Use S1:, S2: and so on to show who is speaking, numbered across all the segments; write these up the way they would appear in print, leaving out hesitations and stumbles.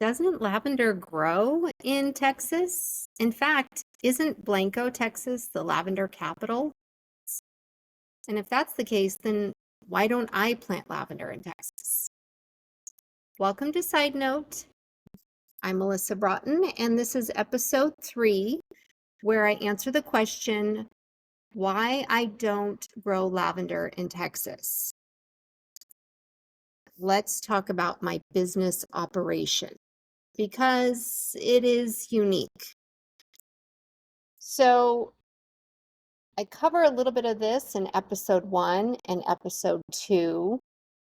S1: Doesn't lavender grow in Texas? In fact, isn't Blanco, Texas, the lavender capital? And if that's the case, then why don't I plant lavender in Texas? Welcome to Side Note. I'm Melissa Broughton, and this is episode 3, where I answer the question, why I don't grow lavender in Texas. Let's talk about my business operation, because it is unique. So I cover a little bit of this in episode 1 and episode 2,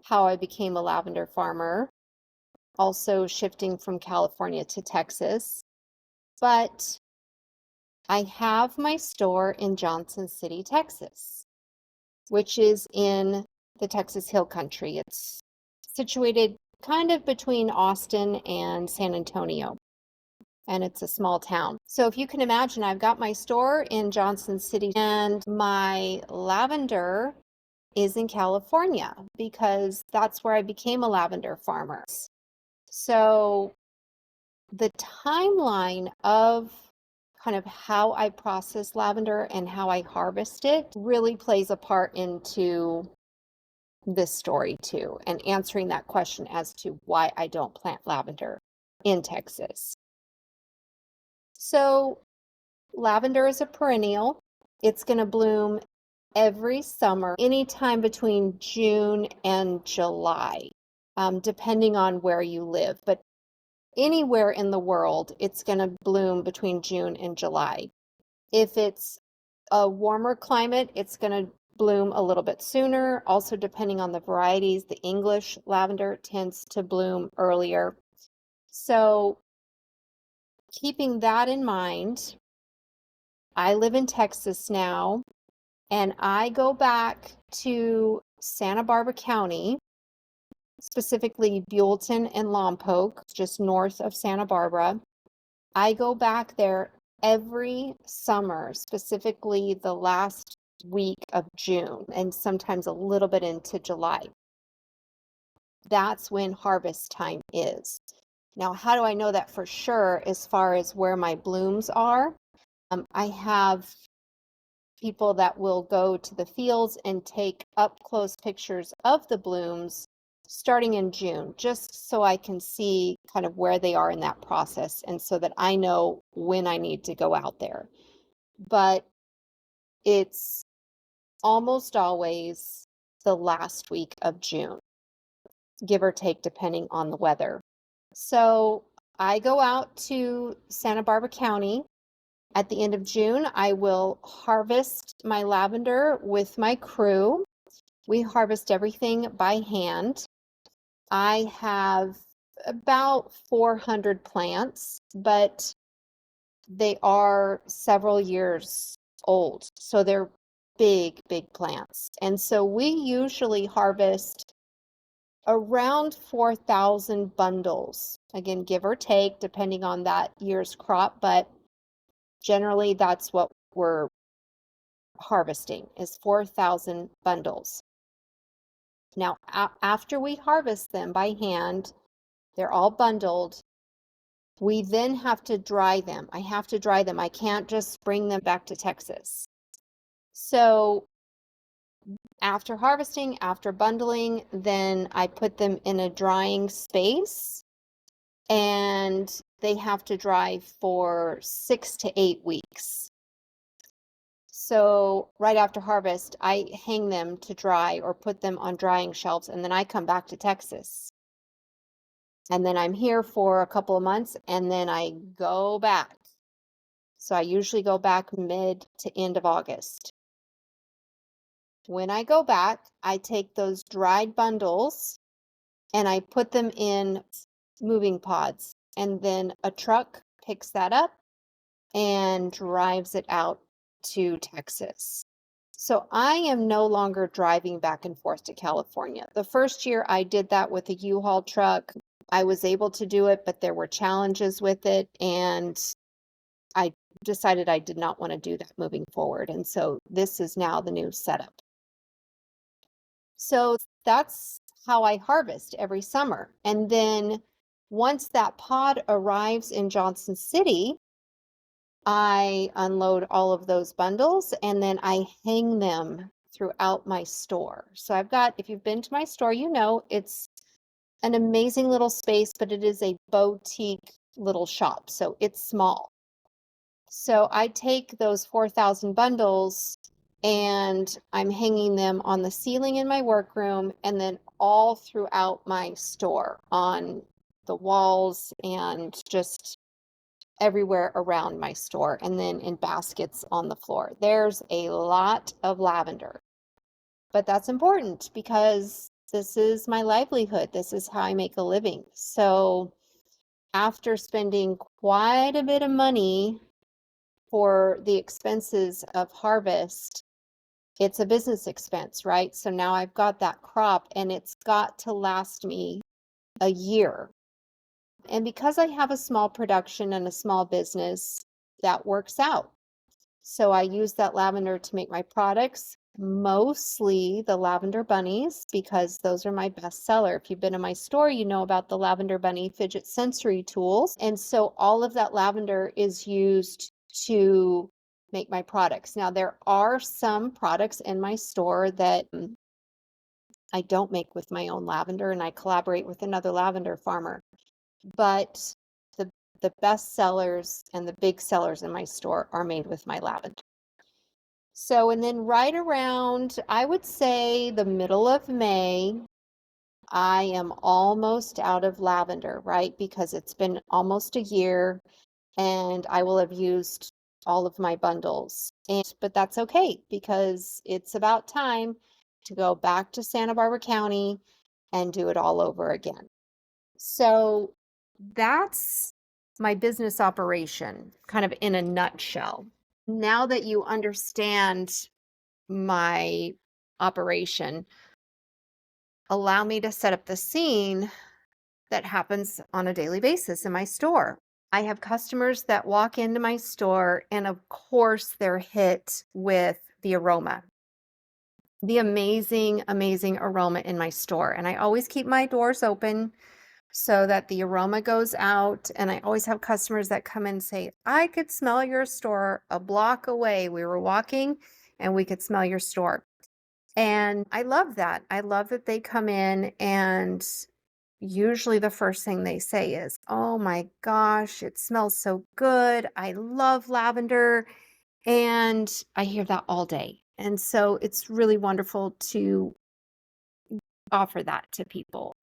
S1: how I became a lavender farmer, also shifting from California to Texas. But I have my store in Johnson City, Texas, which is in the Texas Hill Country. It's situated kind of between Austin and San Antonio, and it's a small town. So if you can imagine, I've got my store in Johnson City, and my lavender is in California because that's where I became a lavender farmer. So the timeline of kind of how I process lavender and how I harvest it really plays a part into this story too, and answering that question as to why I don't plant lavender in Texas. So lavender is a perennial. It's going to bloom every summer, anytime between June and July, depending on where you live. But anywhere in the world, it's going to bloom between June and July. If it's a warmer climate, it's going to bloom a little bit sooner. Also, depending on the varieties, the English lavender tends to bloom earlier. So keeping that in mind, I live in Texas now, and I go back to Santa Barbara County, specifically Buellton and Lompoc, just north of Santa Barbara. I go back there every summer, specifically the last week of June, and sometimes a little bit into July. That's when harvest time is. Now, how do I know that for sure as far as where my blooms are? I have people that will go to the fields and take up close pictures of the blooms starting in June, just so I can see kind of where they are in that process, and so that I know when I need to go out there. But it's almost always the last week of June, give or take, depending on the weather. So I go out to Santa Barbara County. At the end of June, I will harvest my lavender with my crew. We harvest everything by hand. I have about 400 plants, but they are several years old. So they're big, big plants. And so we usually harvest around 4,000 bundles. Again, give or take, depending on that year's crop, but generally that's what we're harvesting, is 4,000 bundles. Now, after we harvest them by hand, they're all bundled. We then have to dry them. I have to dry them. I can't just bring them back to Texas. So after harvesting, after bundling, then I put them in a drying space, and they have to dry for 6 to 8 weeks. So right after harvest, I hang them to dry or put them on drying shelves, and then I come back to Texas. And then I'm here for a couple of months, and then I go back. So I usually go back mid to end of August. When I go back, I take those dried bundles and I put them in moving pods, and then a truck picks that up and drives it out to Texas. So I am no longer driving back and forth to California. The first year I did that with a U-Haul truck. I was able to do it, but there were challenges with it, and I decided I did not want to do that moving forward. And so this is now the new setup. So that's how I harvest every summer. And then Once that pod arrives in Johnson City, I unload all of those bundles and then I hang them throughout my store. So I've got, if you've been to my store, you know, it's an amazing little space, but it is a boutique little shop. So it's small. So I take those 4,000 bundles and I'm hanging them on the ceiling in my workroom and then all throughout my store on the walls and just everywhere around my store and then in baskets on the floor. There's a lot of lavender, but that's important because this is my livelihood. This is how I make a living. So after spending quite a bit of money for the expenses of harvest, it's a business expense, right? So now I've got that crop and it's got to last me a year. And because I have a small production and a small business, that works out. So I use that lavender to make my products, mostly the lavender bunnies, because those are my best seller. If you've been in my store, you know about the lavender bunny fidget sensory tools. And so all of that lavender is used to make my products. Now, there are some products in my store that I don't make with my own lavender and I collaborate with another lavender farmer. But the best sellers and the big sellers in my store are made with my lavender. So, and then right around, I would say the middle of May, I am almost out of lavender, right? Because it's been almost a year and I will have used all of my bundles. But that's okay because it's about time to go back to Santa Barbara County and do it all over again. So that's my business operation, kind of in a nutshell. Now that you understand my operation, allow me to set up the scene that happens on a daily basis in my store. I have customers that walk into my store, and of course, they're hit with the aroma, the amazing, amazing aroma in my store. And I always keep my doors open so that the aroma goes out. And I always have customers that come in and say, I could smell your store a block away. We were walking and we could smell your store. And I love that. I love that they come in and usually the first thing they say is, oh my gosh, it smells so good. I love lavender. And I hear that all day. And so it's really wonderful to offer that to people,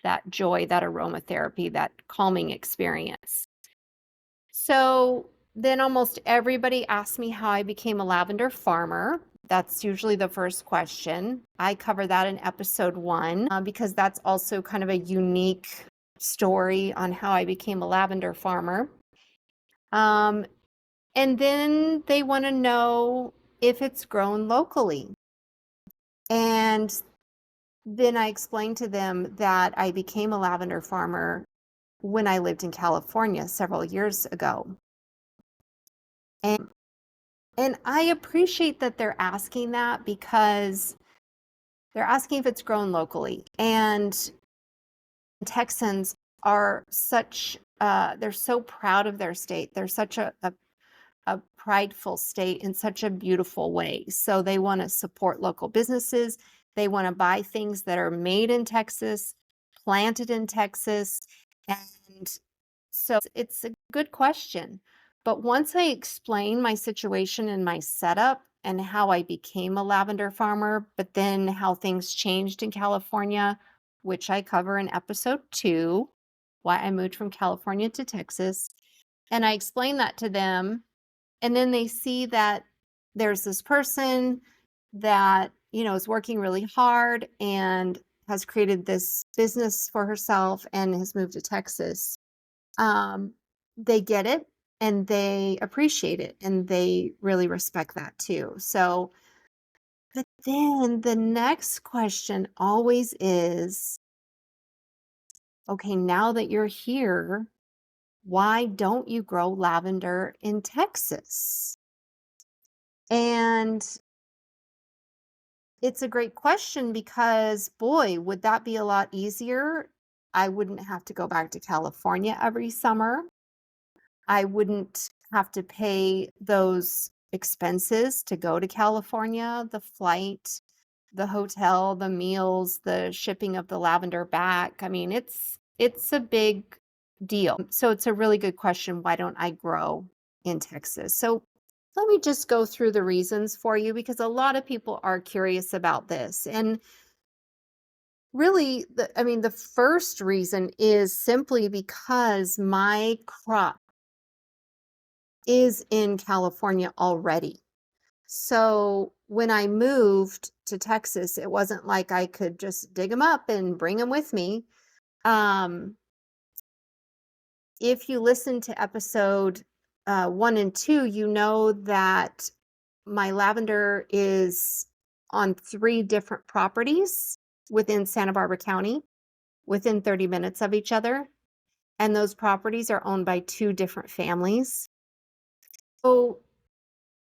S1: that joy, that aromatherapy, that calming experience. So then almost everybody asks me how I became a lavender farmer. That's usually the first question. I cover that in episode 1 because that's also kind of a unique story on how I became a lavender farmer. And then they want to know if it's grown locally. And then I explained to them that I became a lavender farmer when I lived in California several years ago. And I appreciate that they're asking that because they're asking if it's grown locally. And Texans are such, they're so proud of their state. They're such a prideful state in such a beautiful way. So they want to support local businesses. They want to buy things that are made in Texas, planted in Texas. And so it's a good question. But once I explain my situation and my setup and how I became a lavender farmer, but then how things changed in California, which I cover in episode 2, why I moved from California to Texas, and I explain that to them, and then they see that there's this person that, you know, is working really hard and has created this business for herself and has moved to Texas. They get it and they appreciate it and they really respect that too. So, but then the next question always is, okay, now that you're here, why don't you grow lavender in Texas? And it's a great question because, boy, would that be a lot easier? I wouldn't have to go back to California every summer. I wouldn't have to pay those expenses to go to California, the flight, the hotel, the meals, the shipping of the lavender back. I mean, it's a big deal. So it's a really good question. Why don't I grow in Texas? So let me just go through the reasons for you because a lot of people are curious about this. And really, the first reason is simply because my crop is in California already. So when I moved to Texas, it wasn't like I could just dig them up and bring them with me. Um, if you listen to episode 1 and 2, you know that my lavender is on 3 different properties within Santa Barbara County, within 30 minutes of each other. And those properties are owned by 2 different families. So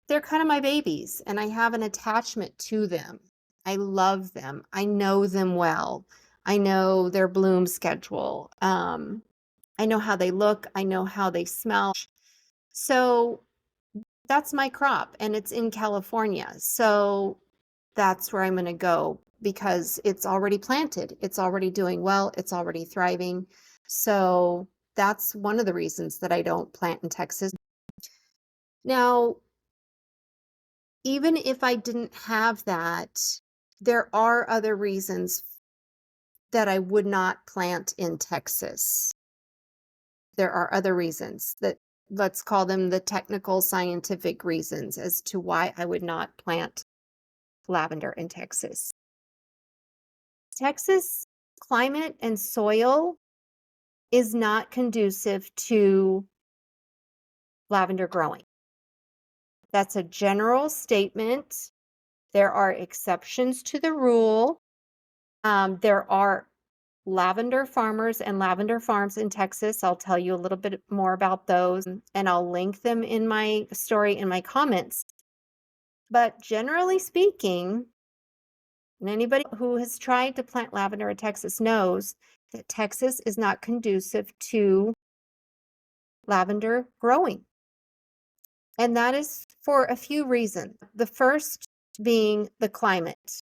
S1: they're kind of my babies, and I have an attachment to them. I love them. I know them well. I know their bloom schedule. I know how they look. I know how they smell. So that's my crop, and it's in California. So that's where I'm going to go because it's already planted. It's already doing well. It's already thriving. So that's one of the reasons that I don't plant in Texas. Now, even if I didn't have that, there are other reasons that I would not plant in Texas. There are other reasons that, let's call them the technical scientific reasons as to why I would not plant lavender in Texas. Texas climate and soil is not conducive to lavender growing. That's a general statement. There are exceptions to the rule. There are lavender farmers and lavender farms in Texas. I'll tell you a little bit more about those, and I'll link them in my story in my comments. But generally speaking, and anybody who has tried to plant lavender in Texas knows that Texas is not conducive to lavender growing. And that is for a few reasons. The first being the climate.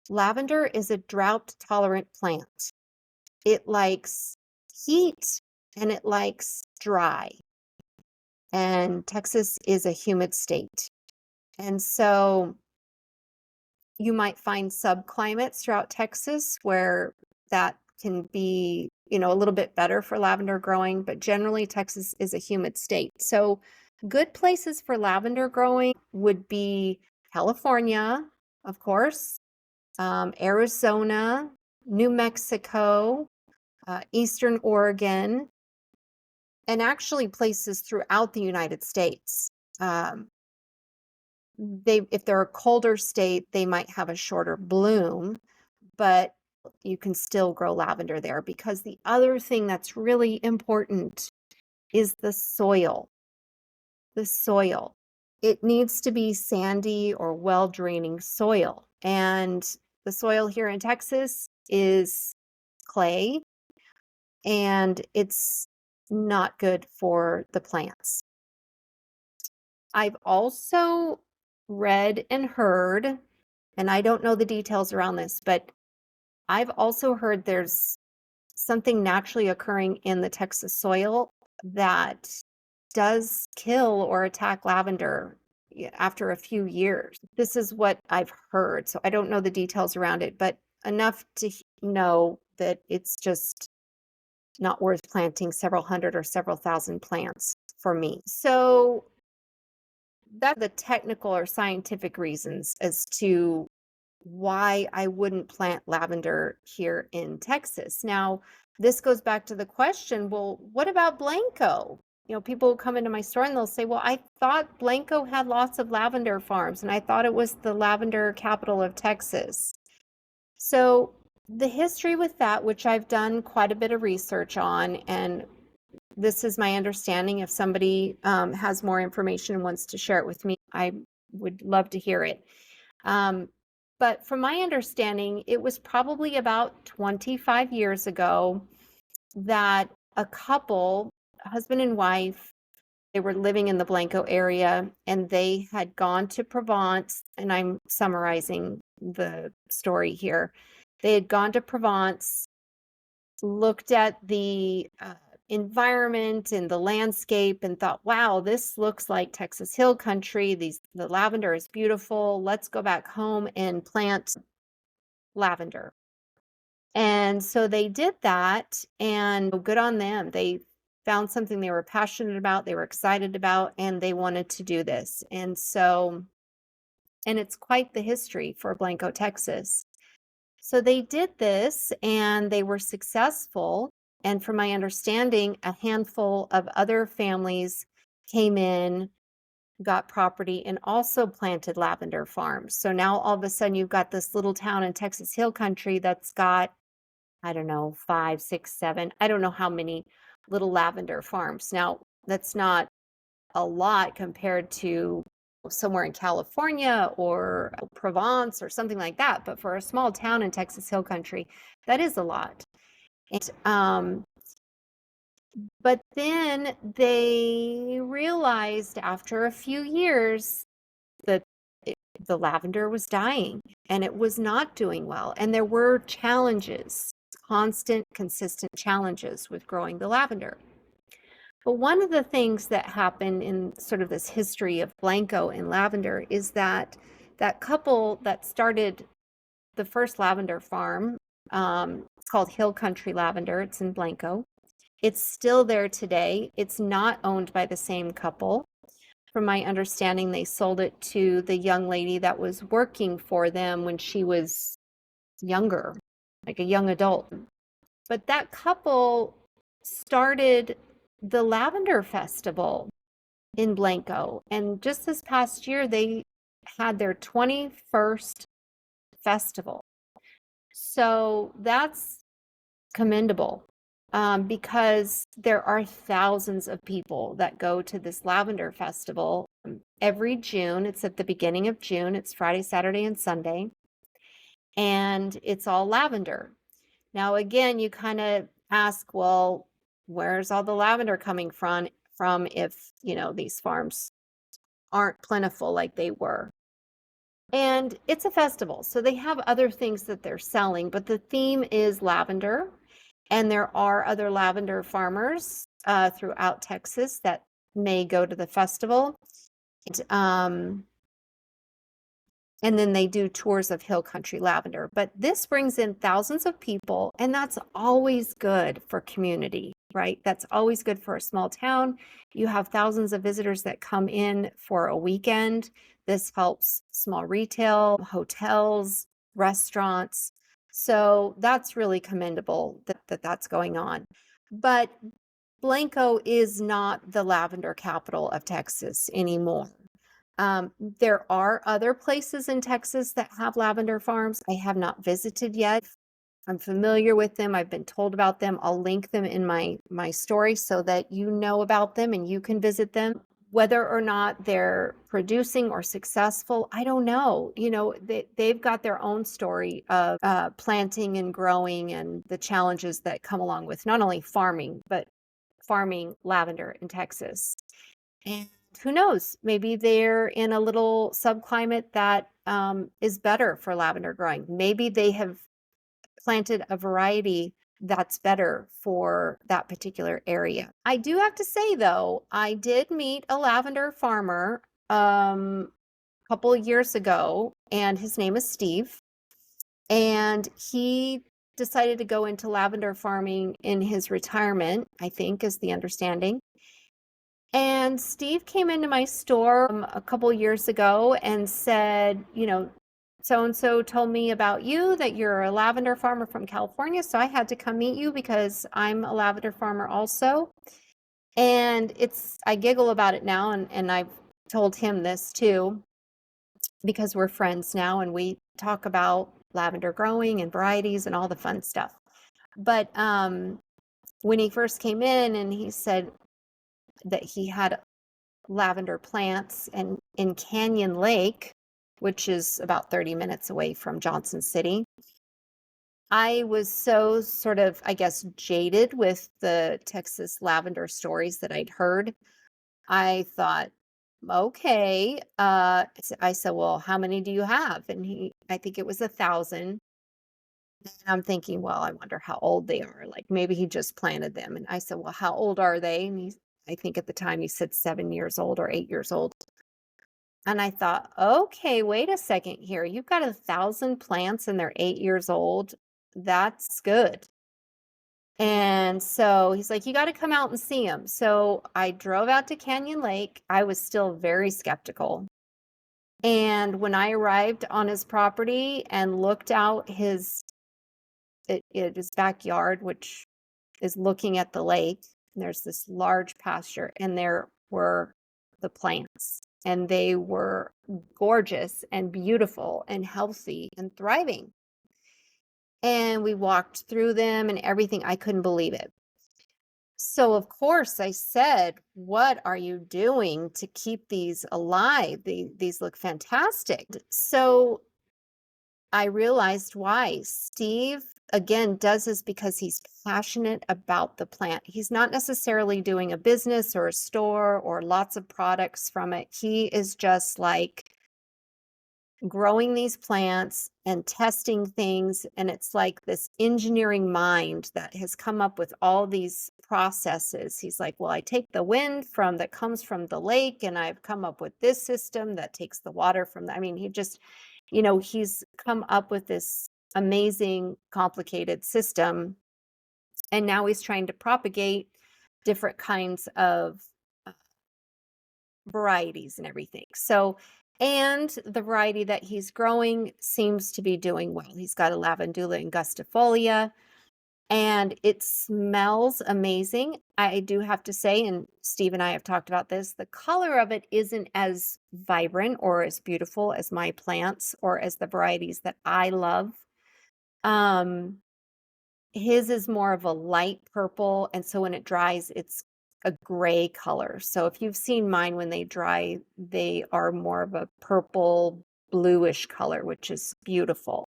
S1: Lavender is a drought-tolerant plant. It likes heat and it likes dry. And Texas is a humid state. And so you might find subclimates throughout Texas where that can be, a little bit better for lavender growing, but generally Texas is a humid state. So good places for lavender growing would be California, of course, Arizona, New Mexico, Eastern Oregon, and actually places throughout the United States. If they're a colder state, they might have a shorter bloom, but you can still grow lavender there because the other thing that's really important is the soil. The soil. It needs to be sandy or well-draining soil. And the soil here in Texas is clay, and it's not good for the plants. I've also read and heard, and I don't know the details around this, but I've also heard there's something naturally occurring in the Texas soil that does kill or attack lavender after a few years. This is what I've heard. So I don't know the details around it, but enough to know that it's just not worth planting several hundred or several thousand plants for me. So that's the technical or scientific reasons as to why I wouldn't plant lavender here in Texas. Now, this goes back to the question, well, what about Blanco? People will come into my store and they'll say, well, I thought Blanco had lots of lavender farms and I thought it was the lavender capital of Texas. So the history with that, which I've done quite a bit of research on, and this is my understanding. If somebody has more information and wants to share it with me, I would love to hear it. But from my understanding, it was probably about 25 years ago that a couple, husband and wife, they were living in the Blanco area and they had gone to Provence, and I'm summarizing the story here. They had gone to Provence, looked at the environment and the landscape and thought, wow, this looks like Texas Hill Country. The lavender is beautiful. Let's go back home and plant lavender. And so they did that, and good on them. They found something they were passionate about, they were excited about, and they wanted to do this. And it's quite the history for Blanco, Texas. So they did this and they were successful. And from my understanding, a handful of other families came in, got property, and also planted lavender farms. So now all of a sudden you've got this little town in Texas Hill Country that's got, I don't know, 5, 6, 7, I don't know how many little lavender farms. Now, that's not a lot compared to somewhere in California or Provence or something like that. But for a small town in Texas Hill Country, that is a lot. And, but then they realized after a few years that the lavender was dying and it was not doing well. And there were challenges, constant, consistent challenges with growing the lavender. But one of the things that happened in sort of this history of Blanco and lavender is that that couple that started the first lavender farm, it's called Hill Country Lavender. It's in Blanco. It's still there today. It's not owned by the same couple. From my understanding, they sold it to the young lady that was working for them when she was younger, like a young adult. But that couple started the Lavender Festival in Blanco. And just this past year, they had their 21st festival. So that's commendable, because there are thousands of people that go to this Lavender Festival every June. It's at the beginning of June. It's Friday, Saturday, and Sunday. And it's all lavender. Now, again, you kind of ask, well, where's all the lavender coming from if, these farms aren't plentiful like they were? And it's a festival, so they have other things that they're selling, but the theme is lavender. And there are other lavender farmers throughout Texas that may go to the festival. And then they do tours of Hill Country Lavender. But this brings in thousands of people, and that's always good for community, right? That's always good for a small town. You have thousands of visitors that come in for a weekend. This helps small retail, hotels, restaurants. So that's really commendable that that's going on. But Blanco is not the lavender capital of Texas anymore. There are other places in Texas that have lavender farms. I have not visited yet. I'm familiar with them. I've been told about them. I'll link them in my story so that you know about them and you can visit them. Whether or not they're producing or successful, I don't know. They've got their own story of planting and growing and the challenges that come along with not only farming, but farming lavender in Texas. And who knows, maybe they're in a little subclimate that is better for lavender growing. Maybe they have planted a variety that's better for that particular area. I do have to say, though, I did meet a lavender farmer a couple of years ago, and his name is Steve. And he decided to go into lavender farming in his retirement, I think is the understanding. And Steve came into my store a couple years ago and said, so-and-so told me about you, that you're a lavender farmer from California. So I had to come meet you because I'm a lavender farmer also. And I giggle about it now. And I've told him this too, because we're friends now and we talk about lavender growing and varieties and all the fun stuff. But when he first came in and he said that he had lavender plants and in Canyon Lake, which is about 30 minutes away from Johnson City. I was so sort of, I guess, jaded with the Texas lavender stories that I'd heard. I thought, okay. I said, well, how many do you have? And I think it was 1,000. And I'm thinking, well, I wonder how old they are. Like maybe he just planted them. And I said, well, how old are they? And I think at the time he said 7 years old or 8 years old. And I thought, okay, wait a second here. You've got 1,000 plants and they're 8 years old. That's good. And so he's like, you got to come out and see them. So I drove out to Canyon Lake. I was still very skeptical. And when I arrived on his property and looked out his backyard, which is looking at the lake, and there's this large pasture, and there were the plants, and they were gorgeous and beautiful and healthy and thriving. And we walked through them and everything. I couldn't believe it. So, of course, I said, what are you doing to keep these alive? These look fantastic. So I realized why. Steve, again, does this because he's passionate about the plant. He's not necessarily doing a business or a store or lots of products from it. He is just like growing these plants and testing things. And it's like this engineering mind that has come up with all these processes. He's like, well, I take the wind that comes from the lake, and I've come up with this system that takes the water from I mean, he just, he's come up with this amazing, complicated system. And now he's trying to propagate different kinds of varieties and everything. So, and the variety that he's growing seems to be doing well. He's got a lavandula angustifolia, and it smells amazing. I do have to say, and Steve and I have talked about this, the color of it isn't as vibrant or as beautiful as my plants or as the varieties that I love. His is more of a light purple, and so when it dries, it's a gray color. So if you've seen mine when they dry, they are more of a purple bluish color, which is beautiful.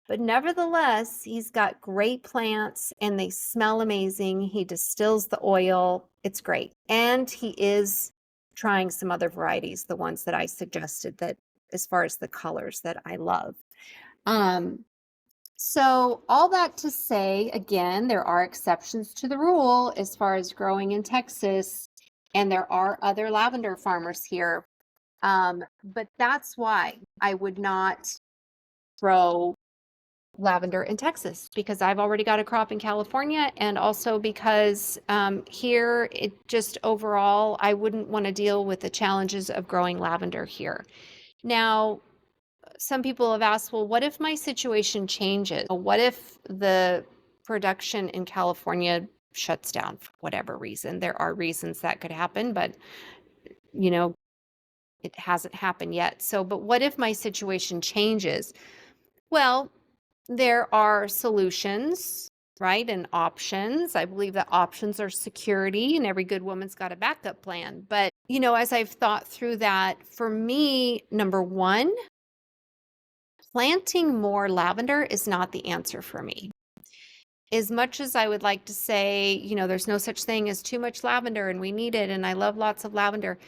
S1: But nevertheless, he's got great plants and they smell amazing. He distills the oil. It's great. And he is trying some other varieties, the ones that I suggested, that as far as the colors that I love. So all that to say, again, there are exceptions to the rule as far as growing in Texas, and there are other lavender farmers here. But that's why I would not grow lavender in Texas, because I've already got a crop in California, and also because here it just overall, I wouldn't want to deal with the challenges of growing lavender here. Now, some people have asked, well, what if my situation changes? What if the production in California shuts down for whatever reason? There are reasons that could happen, but it hasn't happened yet. So, but what if my situation changes? Well, there are solutions, right? And options. I believe that options are security, and every good woman's got a backup plan. But, as I've thought through that, for me, number one, planting more lavender is not the answer for me. As much as I would like to say, there's no such thing as too much lavender and we need it, and I love lots of lavender,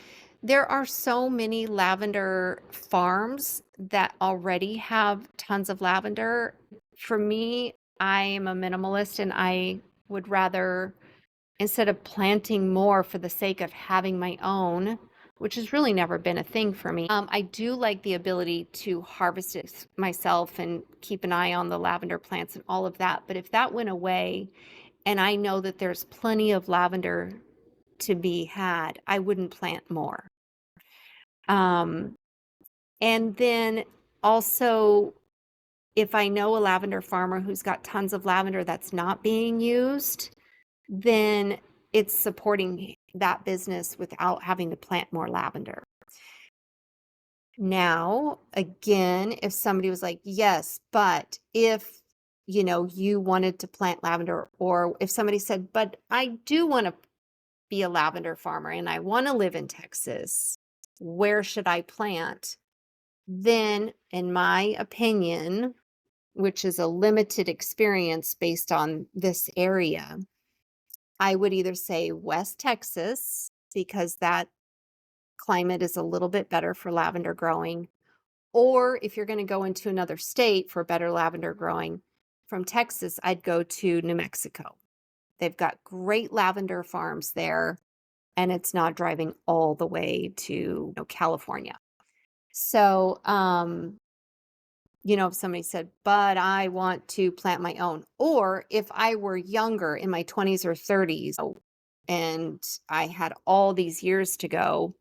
S1: there are so many lavender farms that already have tons of lavender. For me, I am a minimalist, and I would rather, instead of planting more for the sake of having my own, which has really never been a thing for me. I do like the ability to harvest it myself and keep an eye on the lavender plants and all of that. But if that went away, and I know that there's plenty of lavender to be had, I wouldn't plant more. And then also, if I know a lavender farmer who's got tons of lavender that's not being used, then it's supporting that business without having to plant more lavender. Now, again, if somebody was like, yes, but if, you wanted to plant lavender, or if somebody said, but I do want to be a lavender farmer and I want to live in Texas, where should I plant? then, in my opinion, which is a limited experience based on this area, I would either say West Texas, because that climate is a little bit better for lavender growing, or if you're going to go into another state for better lavender growing, from Texas, I'd go to New Mexico. They've got great lavender farms there, and it's not driving all the way to, California. So, if somebody said, but I want to plant my own, or if I were younger in my 20s or 30s, and I had all these years to go,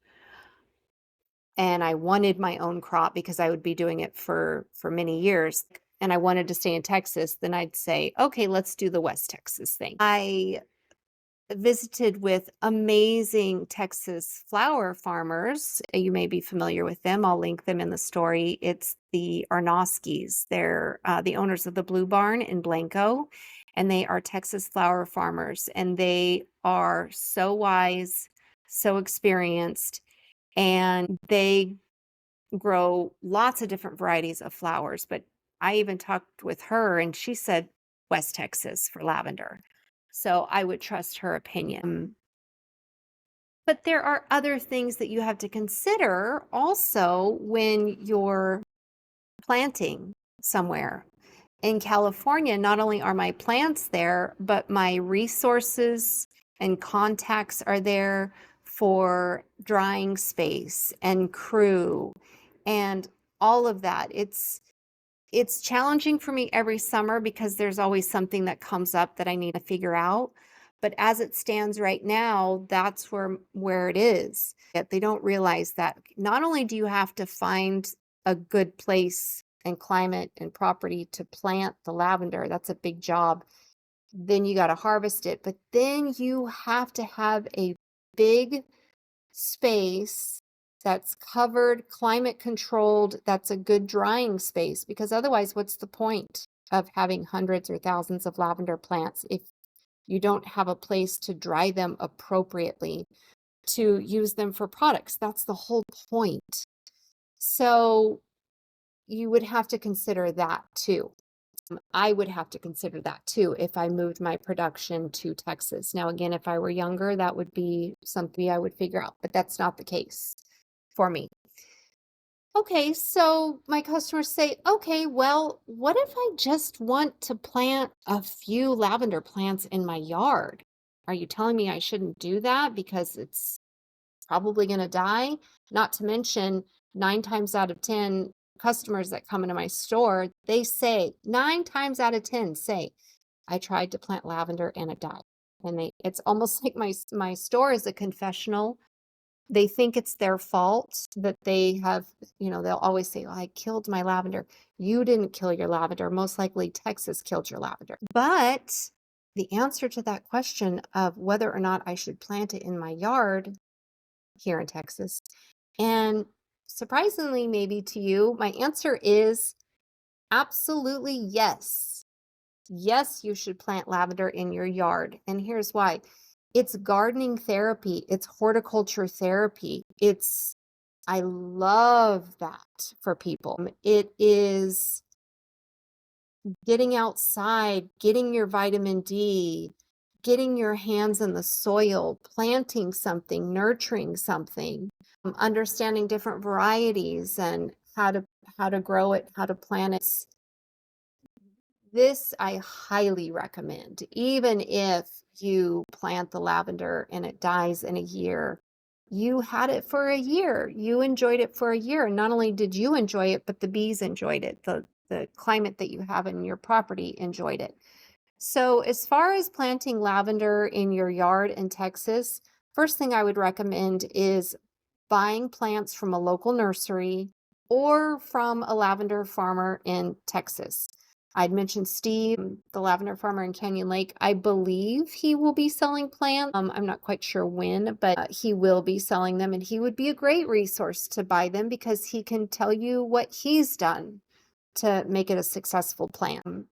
S1: and I wanted my own crop because I would be doing it for many years, and I wanted to stay in Texas, then I'd say, okay, let's do the West Texas thing. I visited with amazing Texas flower farmers. You may be familiar with them. I'll link them in the story. It's the Arnoskis. They're the owners of the Blue Barn in Blanco, and they are Texas flower farmers, and they are so wise, so experienced, and they grow lots of different varieties of flowers. But I even talked with her, and she said West Texas for lavender. So I would trust her opinion. But there are other things that you have to consider also when you're planting somewhere. In California, not only are my plants there, but my resources and contacts are there for drying space and crew and all of that. It's challenging for me every summer because there's always something that comes up that I need to figure out. But as it stands right now, that's where it is. Yet they don't realize that not only do you have to find a good place and climate and property to plant the lavender, that's a big job. Then you got to harvest it, but then you have to have a big space that's covered, climate controlled, that's a good drying space, because otherwise, what's the point of having hundreds or thousands of lavender plants if you don't have a place to dry them appropriately to use them for products? That's the whole point. So you would have to consider that too. I would have to consider that too if I moved my production to Texas. Now, again, if I were younger, that would be something I would figure out, but that's not the case for me. Okay, so my customers say, okay, well, what if I just want to plant a few lavender plants in my yard? Are you telling me I shouldn't do that because it's probably going to die? Not to mention, 9 times out of 10 customers that come into my store, they say, 9 times out of 10 say, I tried to plant lavender and it died. And it's almost like my store is a confessional. They think it's their fault that they have, they'll always say, oh, I killed my lavender. You didn't kill your lavender. Most likely Texas killed your lavender. But the answer to that question of whether or not I should plant it in my yard here in Texas, and surprisingly, maybe to you, my answer is absolutely yes. Yes, you should plant lavender in your yard. And here's why. It's gardening therapy. It's horticulture therapy. I love that for people. It is getting outside, getting your vitamin D, getting your hands in the soil, planting something, nurturing something, understanding different varieties and how to grow it, how to plant it. This I highly recommend. Even if you plant the lavender and it dies in a year, you had it for a year. You enjoyed it for a year. And not only did you enjoy it, but the bees enjoyed it. The climate that you have in your property enjoyed it. So as far as planting lavender in your yard in Texas, first thing I would recommend is buying plants from a local nursery or from a lavender farmer in Texas. I'd mentioned Steve, the lavender farmer in Canyon Lake. I believe he will be selling plants. I'm not quite sure when, but he will be selling them, and he would be a great resource to buy them because he can tell you what he's done to make it a successful plant.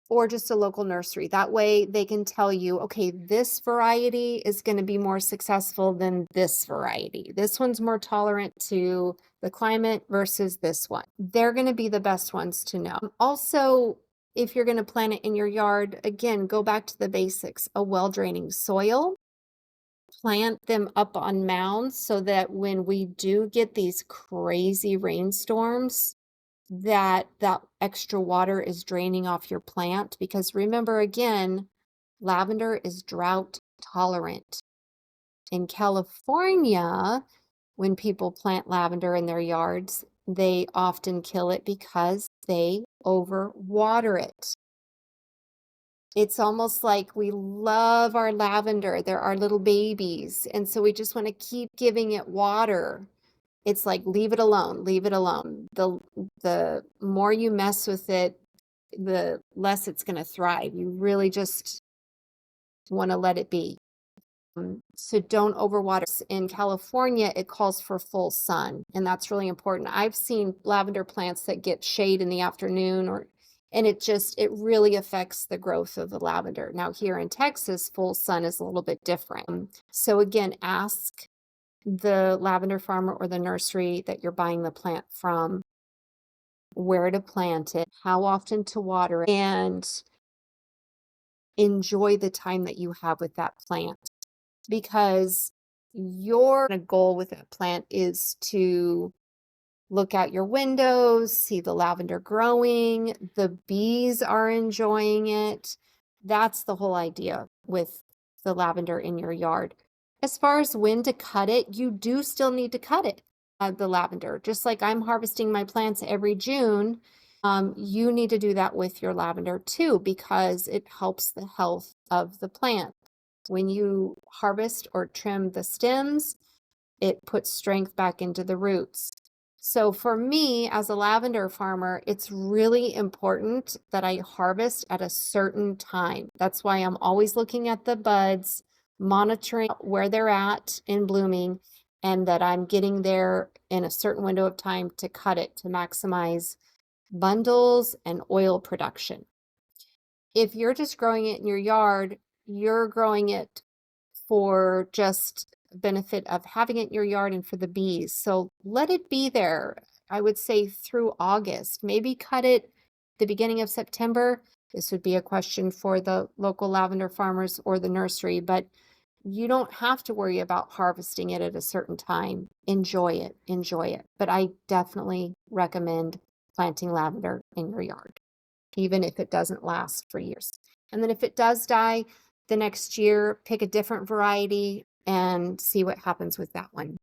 S1: or just a local nursery. That way they can tell you, okay, this variety is going to be more successful than this variety. This one's more tolerant to the climate versus this one. They're going to be the best ones to know. Also, if you're going to plant it in your yard, again, go back to the basics, a well-draining soil. Plant them up on mounds so that when we do get these crazy rainstorms, that extra water is draining off your plant, because remember, again, lavender is drought tolerant. In California, when people plant lavender in their yards, they often kill it because they overwater it. It's almost like we love our lavender. They're our little babies. And so we just want to keep giving it water. It's like, leave it alone, leave it alone. The more you mess with it, the less it's going to thrive. You really just want to let it be. So don't overwater. In California, it calls for full sun, and that's really important. I've seen lavender plants that get shade in the afternoon, and it really affects the growth of the lavender. Now here in Texas, full sun is a little bit different. So again, ask the lavender farmer or the nursery that you're buying the plant from where to plant it, how often to water it, and enjoy the time that you have with that plant, because your goal with that plant is to look out your windows, see the lavender growing, the bees are enjoying it. That's the whole idea with the lavender in your yard. As far as when to cut it, you do still need to cut it, the lavender. Just like I'm harvesting my plants every June, you need to do that with your lavender too, because it helps the health of the plant. When you harvest or trim the stems, it puts strength back into the roots. So for me, as a lavender farmer, it's really important that I harvest at a certain time. That's why I'm always looking at the buds, monitoring where they're at in blooming, and that I'm getting there in a certain window of time to cut it to maximize bundles and oil production. If you're just growing it in your yard, you're growing it for just benefit of having it in your yard and for the bees. So let it be there, I would say, through August. Maybe cut it the beginning of September. This would be a question for the local lavender farmers or the nursery, but you don't have to worry about harvesting it at a certain time. Enjoy it, enjoy it. But I definitely recommend planting lavender in your yard, even if it doesn't last for years. And then if it does die the next year, pick a different variety and see what happens with that one.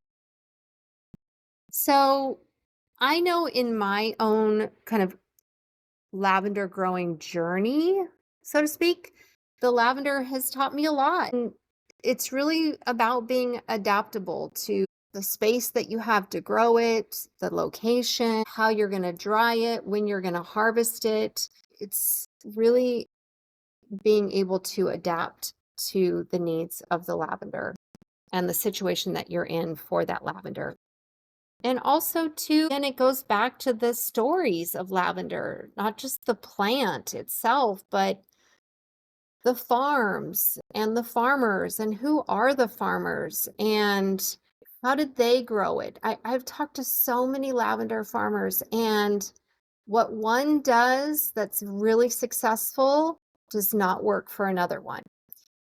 S1: So I know in my own kind of lavender growing journey, so to speak, the lavender has taught me a lot. And it's really about being adaptable to the space that you have to grow it, the location, how you're going to dry it, when you're going to harvest it. It's really being able to adapt to the needs of the lavender and the situation that you're in for that lavender. And also too, and it goes back to the stories of lavender, not just the plant itself, but the farms and the farmers, and who are the farmers and how did they grow it? I've talked to so many lavender farmers, and what one does that's really successful does not work for another one.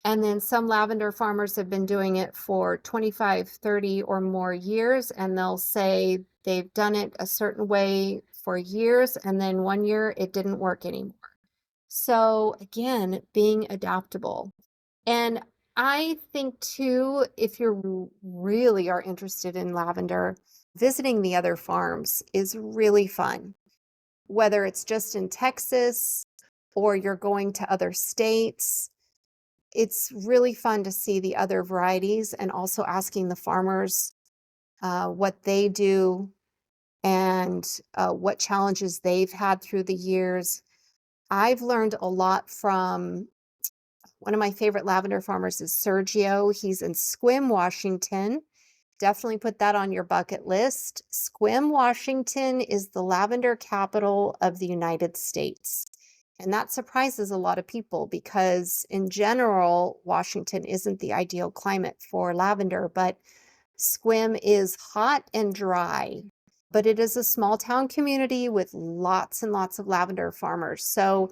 S1: And then some lavender farmers have been doing it for 25, 30 or more years, and they'll say they've done it a certain way for years, and then one year it didn't work anymore. So again, being adaptable. And I think too, if you really are interested in lavender, visiting the other farms is really fun. Whether it's just in Texas or you're going to other states, it's really fun to see the other varieties, and also asking the farmers what they do and what challenges they've had through the years. I've learned a lot from one of my favorite lavender farmers is Sergio. He's in Sequim, Washington. Definitely put that on your bucket list. Sequim, Washington is the lavender capital of the United States. And that surprises a lot of people because, in general, Washington isn't the ideal climate for lavender, but Squim is hot and dry. But it is a small town community with lots and lots of lavender farmers. So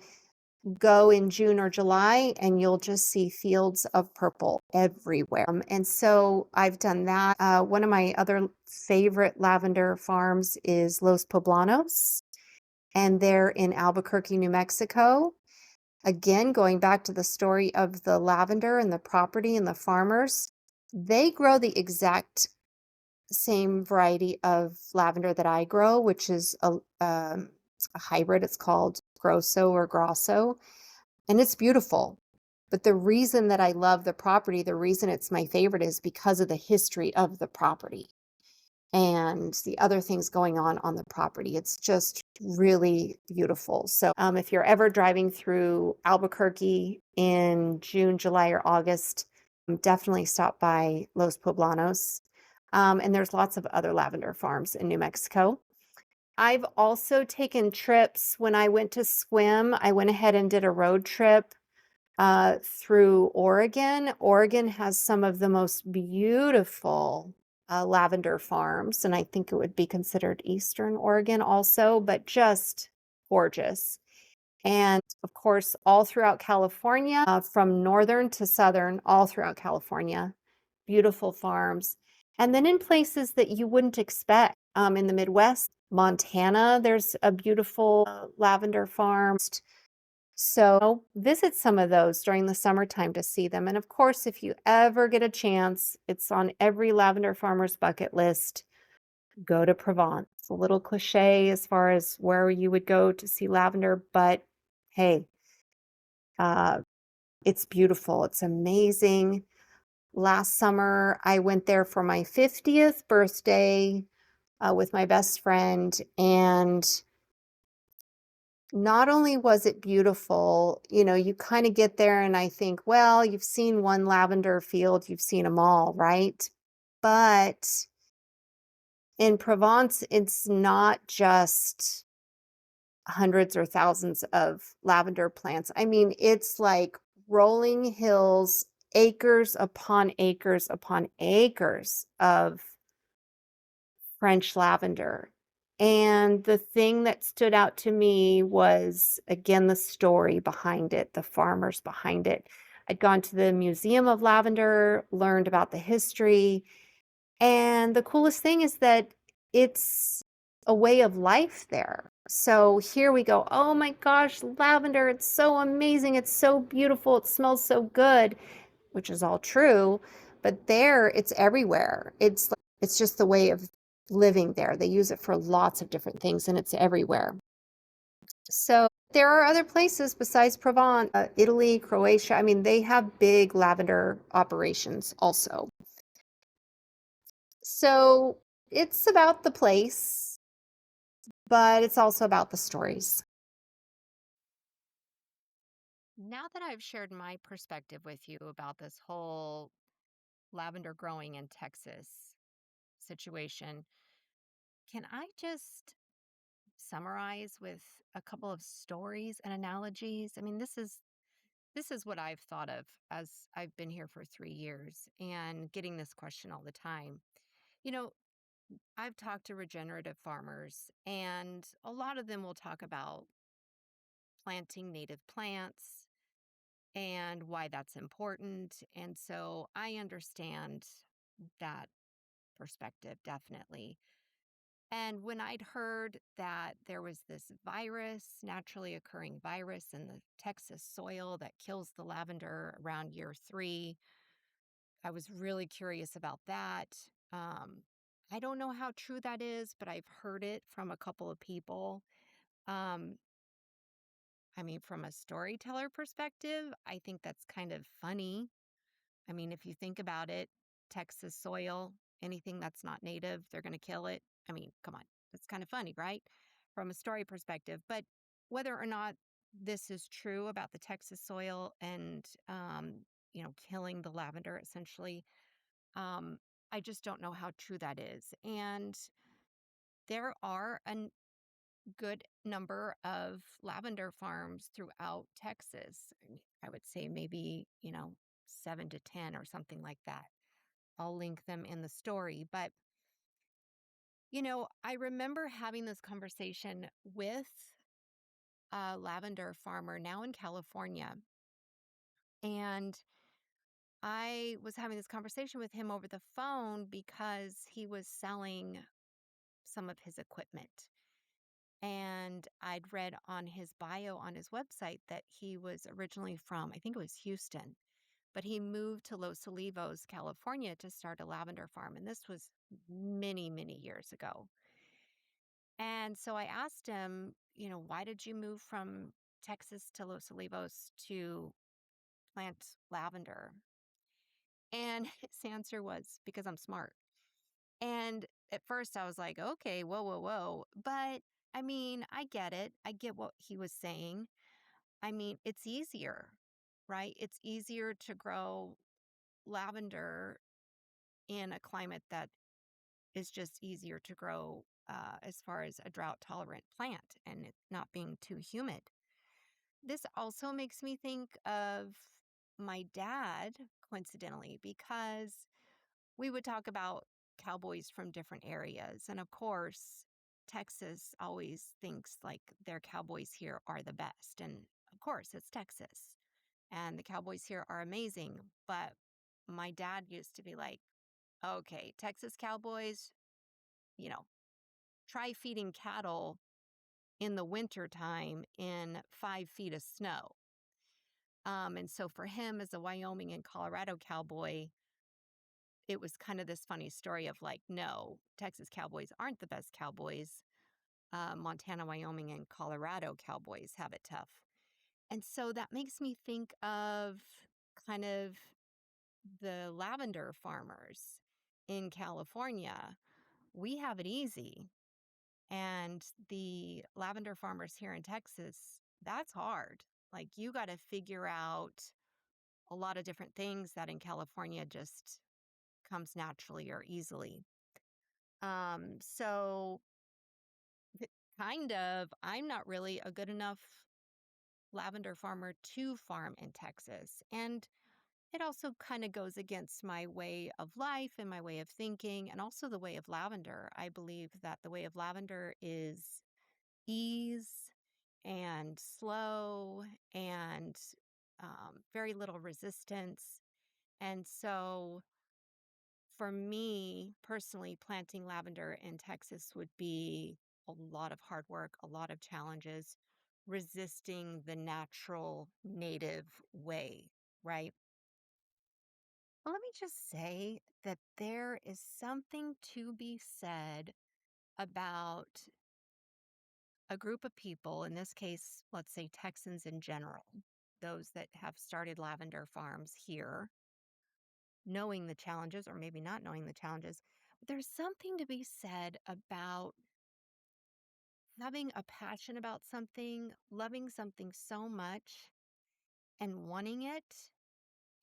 S1: go in June or July and you'll just see fields of purple everywhere. And so I've done that. One of my other favorite lavender farms is Los Poblanos, and they're in Albuquerque, New Mexico. Again, going back to the story of the lavender and the property and the farmers, they grow the exact same variety of lavender that I grow, which is a hybrid. It's called Grosso or Grosso, and it's beautiful. But the reason that I love the property, the reason it's my favorite is because of the history of the property and the other things going on the property. It's just really beautiful. So if you're ever driving through Albuquerque in June, July, or August, definitely stop by Los Poblanos. And there's lots of other lavender farms in New Mexico. I've also taken trips. When I went to swim, I went ahead and did a road trip through Oregon. Oregon has some of the most beautiful lavender farms, and I think it would be considered Eastern Oregon also, but just gorgeous. And of course, all throughout California, from northern to southern, all throughout California, beautiful farms. And then in places that you wouldn't expect, in the Midwest, Montana, there's a beautiful lavender farm. So visit some of those during the summertime to see them. And of course, if you ever get a chance, it's on every lavender farmer's bucket list. Go to Provence. It's a little cliche as far as where you would go to see lavender, but hey, uh, it's beautiful. It's amazing. Last summer, I went there for my 50th birthday with my best friend, and not only was it beautiful, you kind of get there and I think, well, you've seen one lavender field, you've seen them all, right? But in Provence, it's not just hundreds or thousands of lavender plants. I mean, it's like rolling hills, acres upon acres of French lavender. And the thing that stood out to me was, again, the story behind it, the farmers behind it. I'd gone to the Museum of Lavender, learned about the history, and the coolest thing is that it's a way of life there. So here we go. Oh my gosh, lavender, it's so amazing. It's so beautiful. It smells so good, which is all true. But there, it's everywhere. It's just the way of living there. They use it for lots of different things and it's everywhere. So there are other places besides Provence, Italy, Croatia. I mean, they have big lavender operations also. So it's about the place, but it's also about the stories. Now that I've shared my perspective with you about this whole lavender growing in Texas situation, can I just summarize with a couple of stories and analogies? I mean, this is what I've thought of as I've been here for 3 years and getting this question all the time. You know, I've talked to regenerative farmers, and a lot of them will talk about planting native plants and why that's important. And so I understand that perspective definitely. And when I'd heard that there was this virus, naturally occurring virus in the Texas soil that kills the lavender around year 3, I was really curious about that. Um, I don't know how true that is, but I've heard it from a couple of people. Um, I mean, from a storyteller perspective, I think that's kind of funny. I mean, if you think about it, Texas soil, anything that's not native, they're going to kill it. I mean, come on. That's kind of funny, right? From a story perspective. But whether or not this is true about the Texas soil and, killing the lavender essentially, I just don't know how true that is. And there are
S2: good number of lavender farms throughout Texas. I would say maybe, 7 to 10 or something like that. I'll link them in the story. But, I remember having this conversation with a lavender farmer now in California. And I was having this conversation with him over the phone because he was selling some of his equipment. And I'd read on his bio on his website that he was originally from, I think it was Houston, but he moved to Los Olivos, California to start a lavender farm. And this was many, many years ago. And so I asked him, why did you move from Texas to Los Olivos to plant lavender? And his answer was, because I'm smart. And at first I was like, okay, whoa, whoa, whoa. But I mean, I get it. I get what he was saying. I mean, it's easier, right? It's easier to grow lavender in a climate that is just easier to grow as far as a drought tolerant plant and it not being too humid. This also makes me think of my dad, coincidentally, because we would talk about cowboys from different areas. And of course, Texas always thinks like their cowboys here are the best. And of course, it's Texas. And the cowboys here are amazing. But my dad used to be like, okay, Texas cowboys, you know, try feeding cattle in the wintertime in 5 feet of snow. And so for him as a Wyoming and Colorado cowboy, it was kind of this funny story of like, no, Texas cowboys aren't the best cowboys. Montana, Wyoming, and Colorado cowboys have it tough. And so that makes me think of kind of the lavender farmers in California. We have it easy. And the lavender farmers here in Texas, that's hard. Like you got to figure out a lot of different things that in California just comes naturally or easily. So kind of, I'm not really a good enough lavender farmer to farm in Texas. And it also kind of goes against my way of life and my way of thinking, and also the way of lavender. I believe that the way of lavender is ease and slow and very little resistance. And so for me personally, planting lavender in Texas would be a lot of hard work, a lot of challenges, resisting the natural native way, right? Well, let me just say that there is something to be said about a group of people, in this case, let's say Texans in general, those that have started lavender farms here, knowing the challenges or maybe not knowing the challenges. But there's something to be said about having a passion about something, loving something so much and wanting it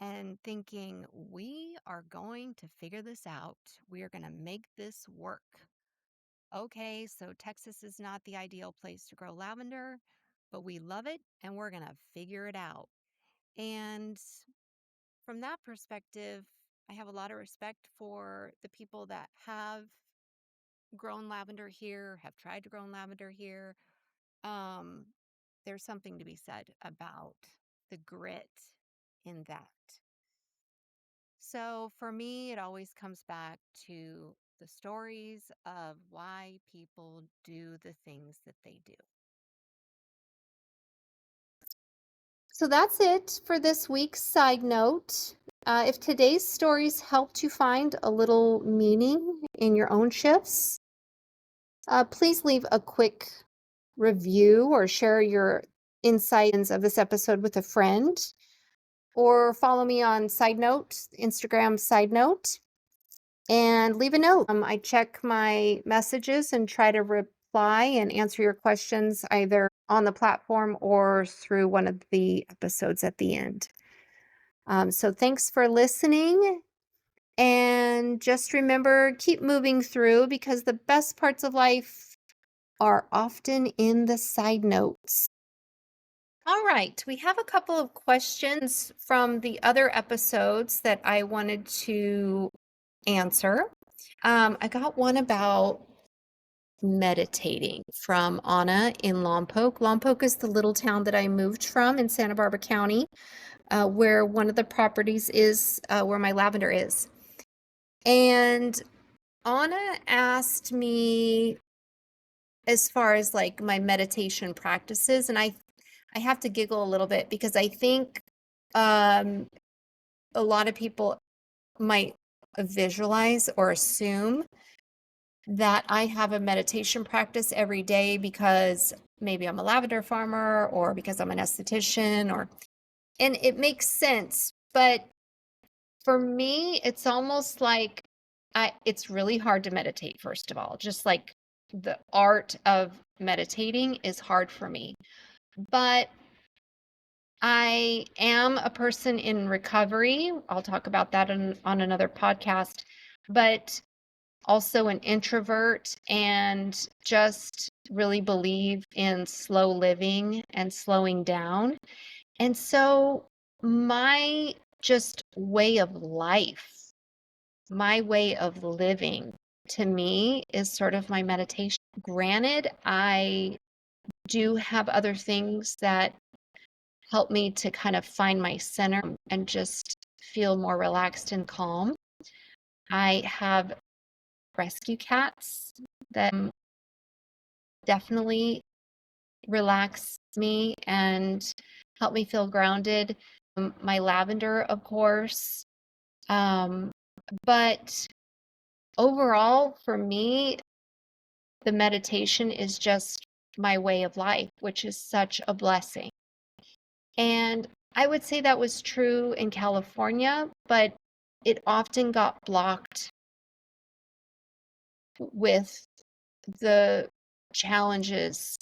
S2: and thinking, we are going to figure this out. We are going to make this work. Okay, so Texas is not the ideal place to grow lavender, but we love it and we're going to figure it out. And from that perspective, I have a lot of respect for the people that have grown lavender here, have tried to grow lavender here. Um, there's something to be said about the grit in that. So for me, it always comes back to the stories of why people do the things that they do.
S1: So that's it for this week's side note. If today's stories helped you find a little meaning in your own shifts, please leave a quick review or share your insights of this episode with a friend, or follow me on Side Note, Instagram Side Note, and leave a note. I check my messages and try to reply and answer your questions either on the platform or through one of the episodes at the end. So thanks for listening. And just remember, keep moving through, because the best parts of life are often in the side notes. All right, we have a couple of questions from the other episodes that I wanted to answer. I got one about meditating from Anna in Lompoc. Lompoc is the little town that I moved from in Santa Barbara County, where one of the properties is where my lavender is. And Anna asked me as far as like my meditation practices, and I have to giggle a little bit because I think a lot of people might visualize or assume that I have a meditation practice every day because maybe I'm a lavender farmer or because I'm an esthetician and it makes sense. But for me, it's almost like it's really hard to meditate, first of all. Just like the art of meditating is hard for me. But I am a person in recovery. I'll talk about that on another podcast. But also an introvert and just really believe in slow living and slowing down. And so my just way of life, my way of living to me is sort of my meditation. Granted, I do have other things that help me to kind of find my center and just feel more relaxed and calm. I have rescue cats that definitely relax me and help me feel grounded. My lavender, of course. But overall, for me, the meditation is just my way of life, which is such a blessing. And I would say that was true in California, but it often got blocked with the challenges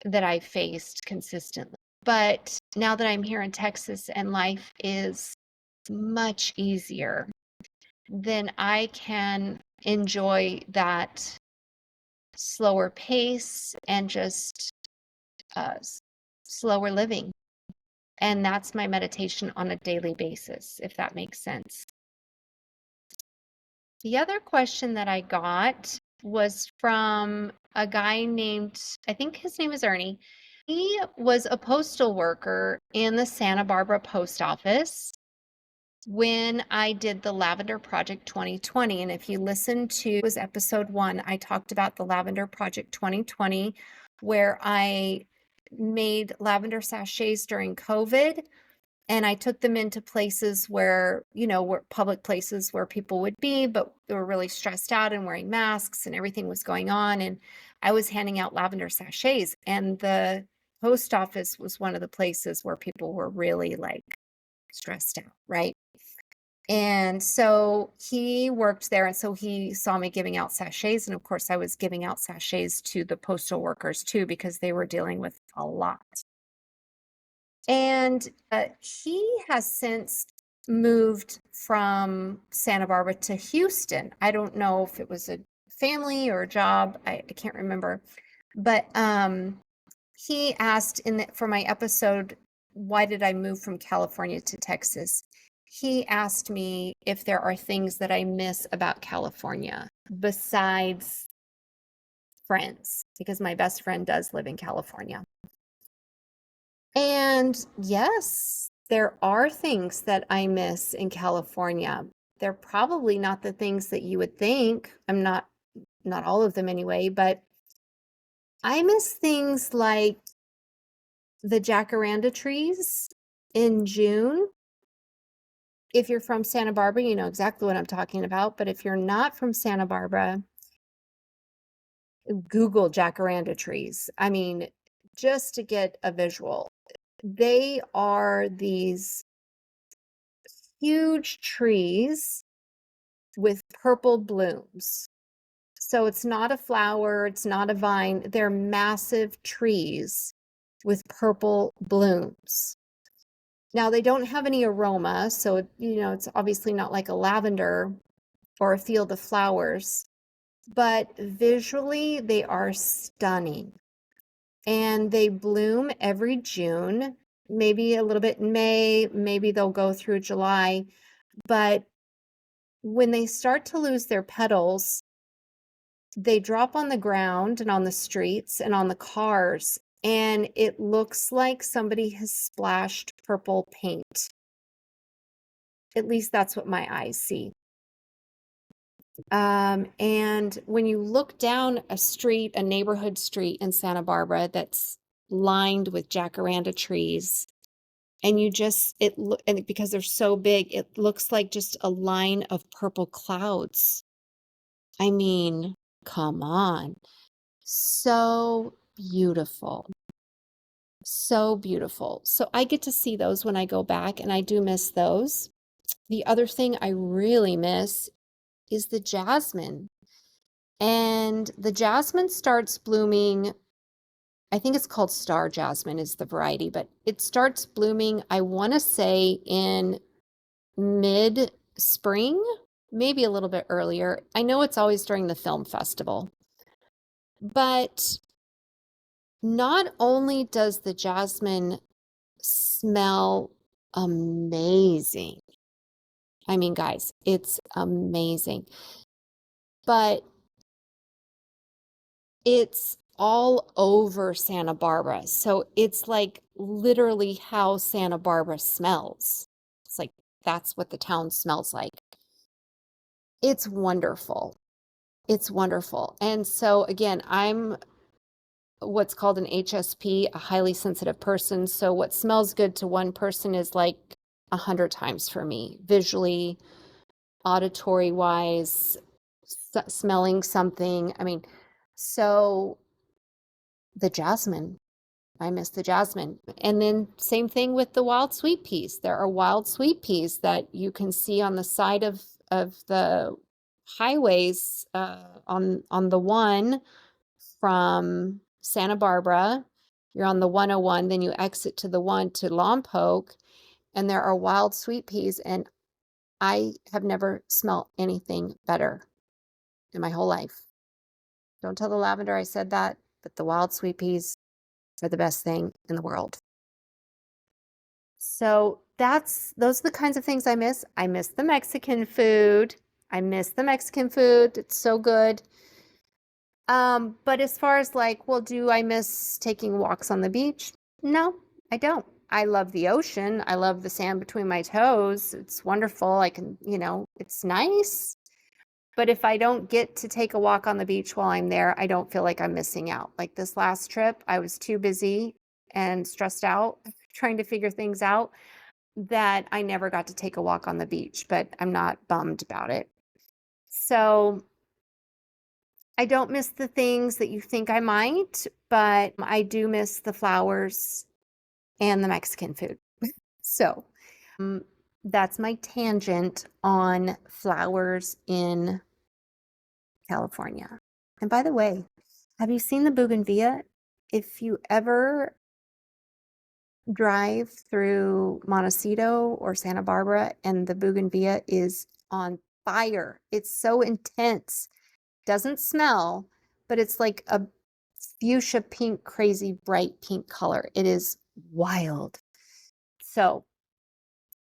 S1: that I faced consistently. But now that I'm here in Texas and life is much easier, then I can enjoy that slower pace and just slower living. And that's my meditation on a daily basis, if that makes sense. The other question that I got was from a guy named, I think his name is Ernie. He was a postal worker in the Santa Barbara post office when I did the Lavender Project 2020. And if you listen to was episode 1, I talked about the Lavender Project 2020, where I made lavender sachets during COVID. And I took them into places where, were public places where people would be, but they were really stressed out and wearing masks and everything was going on. And I was handing out lavender sachets. And the post office was one of the places where people were really like stressed out, right? And so he worked there. And so he saw me giving out sachets. And of course, I was giving out sachets to the postal workers too, because they were dealing with a lot. And he has since moved from Santa Barbara to Houston. I don't know if it was a family or a job. I can't remember. But he asked for my episode, why did I move from California to Texas? He asked me if there are things that I miss about California besides friends, because my best friend does live in California. And yes, there are things that I miss in California. They're probably not the things that you would think. I'm not all of them anyway, but I miss things like the jacaranda trees in June. If you're from Santa Barbara, you know exactly what I'm talking about. But if you're not from Santa Barbara, Google jacaranda trees. I mean, just to get a visual. They are these huge trees with purple blooms. So it's not a flower, it's not a vine. They're massive trees with purple blooms. Now they don't have any aroma, so it's obviously not like a lavender or a field of flowers, but visually they are stunning. And they bloom every June, maybe a little bit in May, maybe they'll go through July. But when they start to lose their petals, they drop on the ground and on the streets and on the cars, and it looks like somebody has splashed purple paint. At least that's what my eyes see. And when you look down a street, a neighborhood street in Santa Barbara that's lined with jacaranda trees, and and because they're so big, it looks like just a line of purple clouds. I mean, come on. So beautiful. So beautiful. So I get to see those when I go back, and I do miss those. The other thing I really miss is the jasmine. And the jasmine starts blooming, I think it's called star jasmine is the variety, but it starts blooming, I want to say in mid-spring, maybe a little bit earlier. I know it's always during the film festival. But not only does the jasmine smell amazing, I mean, guys, it's amazing, but it's all over Santa Barbara. So it's like literally how Santa Barbara smells. It's like that's what the town smells like. It's wonderful. It's wonderful. And so again, I'm what's called an HSP, a highly sensitive person. So what smells good to one person is like 100 times for me, visually, auditory wise, smelling something. I mean, so the jasmine, I miss the jasmine. And then same thing with the wild sweet peas. There are wild sweet peas that you can see on the side of the highways on the one from Santa Barbara. You're on the 101, then you exit to the one to Lompoc, and there are wild sweet peas. And I have never smelled anything better in my whole life. Don't tell the lavender I said that, but the wild sweet peas are the best thing in the world. So those are the kinds of things I miss. I miss the Mexican food. I miss the Mexican food. It's so good. But as far as like, well, do I miss taking walks on the beach? No, I don't. I love the ocean. I love the sand between my toes. It's wonderful. I can, it's nice. But if I don't get to take a walk on the beach while I'm there, I don't feel like I'm missing out. Like this last trip, I was too busy and stressed out trying to figure things out that I never got to take a walk on the beach, but I'm not bummed about it. So I don't miss the things that you think I might, but I do miss the flowers and the Mexican food. So that's my tangent on flowers in California. And by the way, have you seen the bougainvillea? If you ever drive through Montecito or Santa Barbara and the bougainvillea is on fire, it's so intense. Doesn't smell, but it's like a fuchsia pink, crazy bright pink color. It is wild. So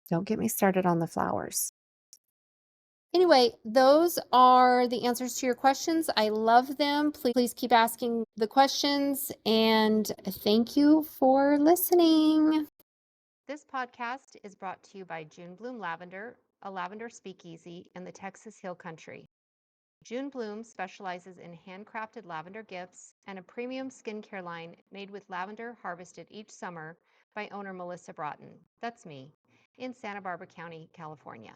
S1: don't get me started on the flowers. Anyway, those are the answers to your questions. I love them. Please keep asking the questions, and thank you for listening. This podcast is brought to you by June Bloom Lavender, a lavender speakeasy in the Texas Hill Country. June Bloom specializes in handcrafted lavender gifts and a premium skincare line made with lavender harvested each summer by owner Melissa Broughton, that's me, in Santa Barbara County, California.